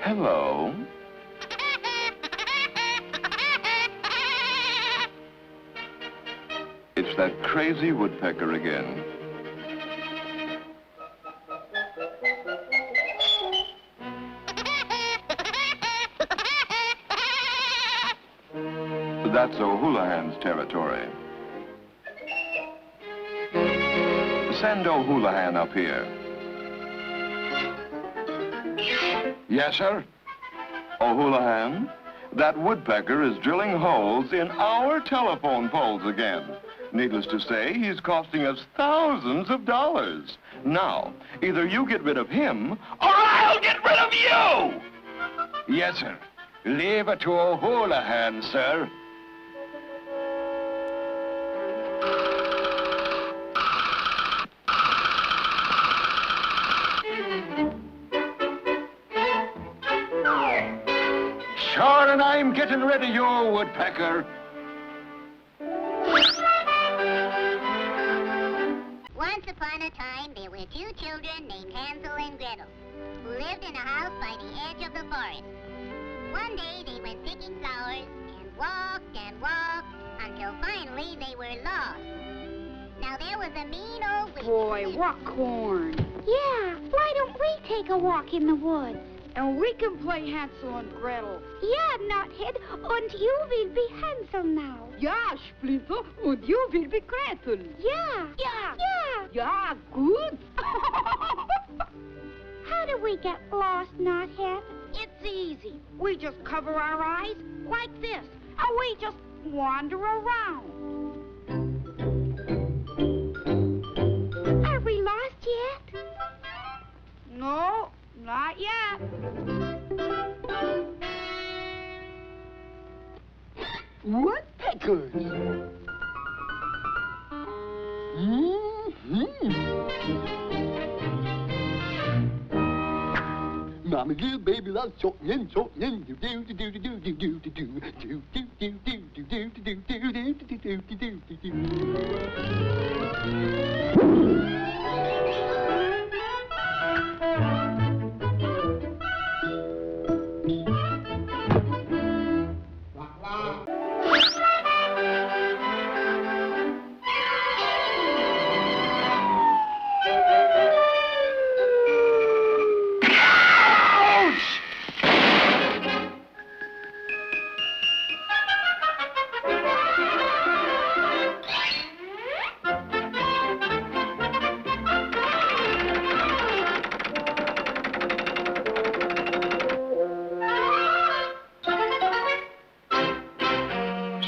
Hello. It's that crazy woodpecker again. That's O'Houlihan's territory. Send O'Houlihan up here. Yes, sir? O'Houlihan, that woodpecker is drilling holes in our telephone poles again. Needless to say, he's costing us thousands of dollars. Now, either you get rid of him, or I'll get rid of you! Yes, sir. Leave it to O'Houlihan, sir. Sure, and I'm getting rid of you, woodpecker. Once upon a time, there were two children named Hansel and Gretel, who lived in a house by the edge of the forest. One day, they went picking flowers and walked until finally they were lost. Now, there was a mean old witch. Boy, what corn. Yeah, why don't we take a walk in the woods? And we can play Hansel and Gretel. Ja, Knothead, und you will be Hansel now. Ja, Splinter, und you will be Gretel. Ja. Ja. Ja. Ja, good. How do we get lost, Knothead? It's easy. We just cover our eyes like this, and we just wander around. Are we lost yet? No, not yet. Woodpeckers. Mama's little baby loves shortening, shortening. Do do do do do do do do do do do do do do do do do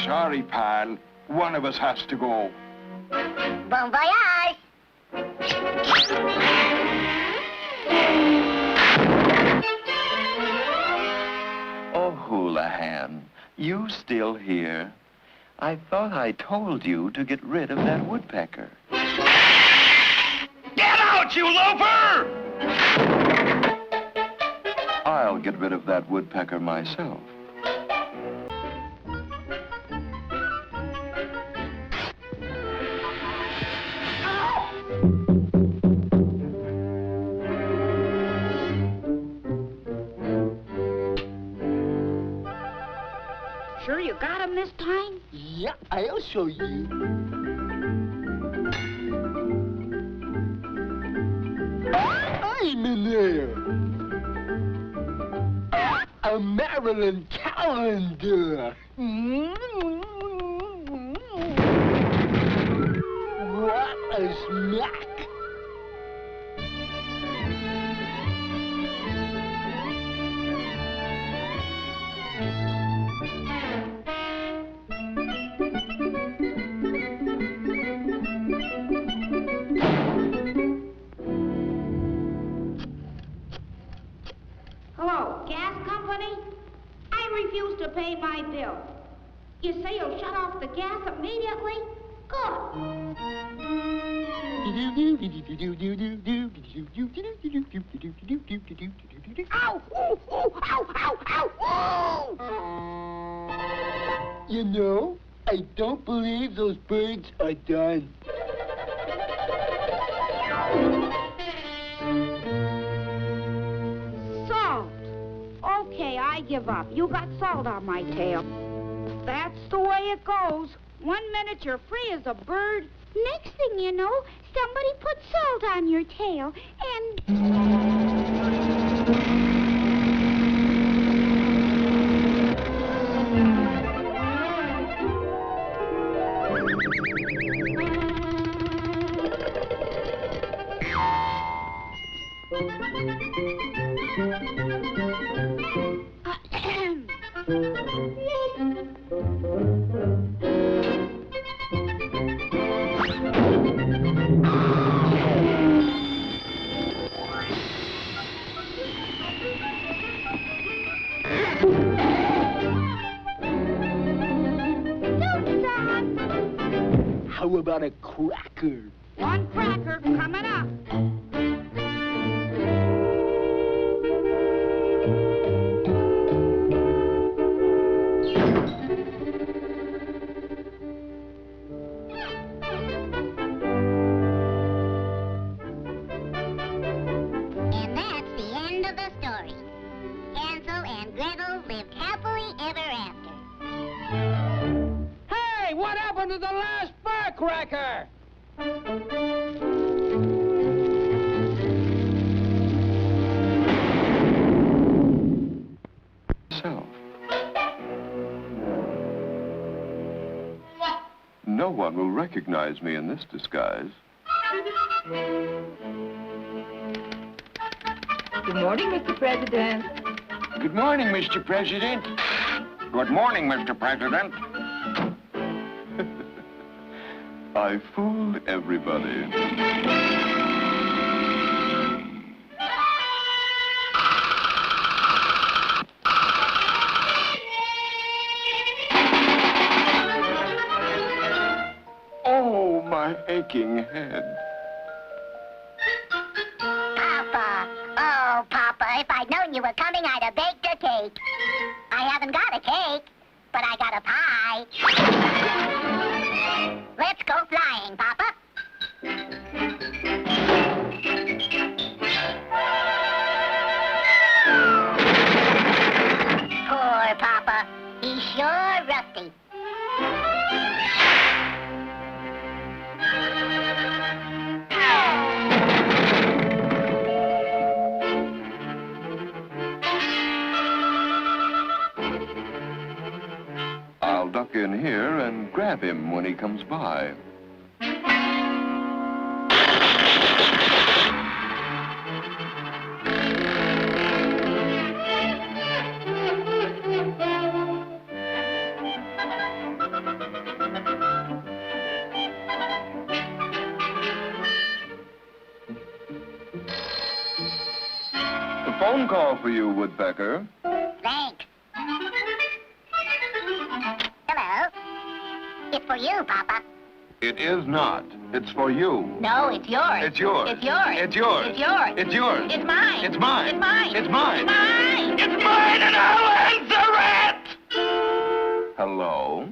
Sorry, pal. One of us has to go. Bon voyage! O'Houlihan, you still here? I thought I told you to get rid of that woodpecker. Get out, you loafer! I'll get rid of that woodpecker myself. Sure you got him this time? Yeah, I'll show you. I'm in there. A Maryland calendar. What a smack. Hello, gas company? I refuse to pay my bill. You say you'll shut off the gas immediately? Good. Ow! Ooh, ooh, ow, ow, ow, ooh! You know, I don't believe those birds are done. Salt. give up. You got salt on my tail. That's the way it goes. 1 minute you're free as a bird. Next thing you know, somebody put salt on your tail, and... How about a cracker? 1 cracker coming up. And that's the end of the story. Hansel and Gretel lived happily ever after. Hey, what happened to the last firecracker? Self. No one will recognize me in this disguise. Good morning, Mr. President. Good morning, Mr. President. Good morning, Mr. President. I fooled everybody. Oh, my aching head. Papa. Oh, Papa, if I'd known you were coming, I'd have baked a cake. I haven't got a cake, but I got a pie. Let's go flying, Papa. Poor Papa. He's sure rusty. I'll duck in here and grab him when he comes by. A phone call for you, Woodpecker. Thanks. Hello. It's for you, Papa. It is not. It's for you. No, it's yours. It's yours. It's yours. It's yours. It's yours. It's yours. It's mine. It's mine. It's mine. It's mine. It's mine. It's mine, and I'll answer it! Hello?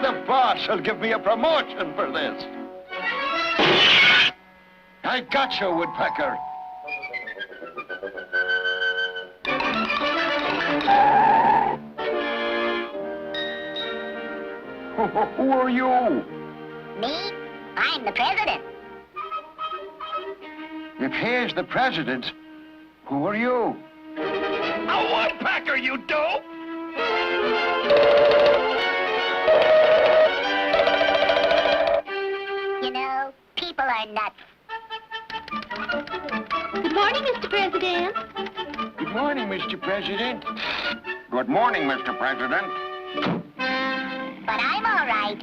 The boss will give me a promotion for this. I got you, Woodpecker. Who are you? Me? I'm the president. If he's the president, who are you? A woodpecker, you dope! You know, people are nuts. Good morning, Mr. President. Good morning, Mr. President. Good morning, Mr. President. But I'm all right.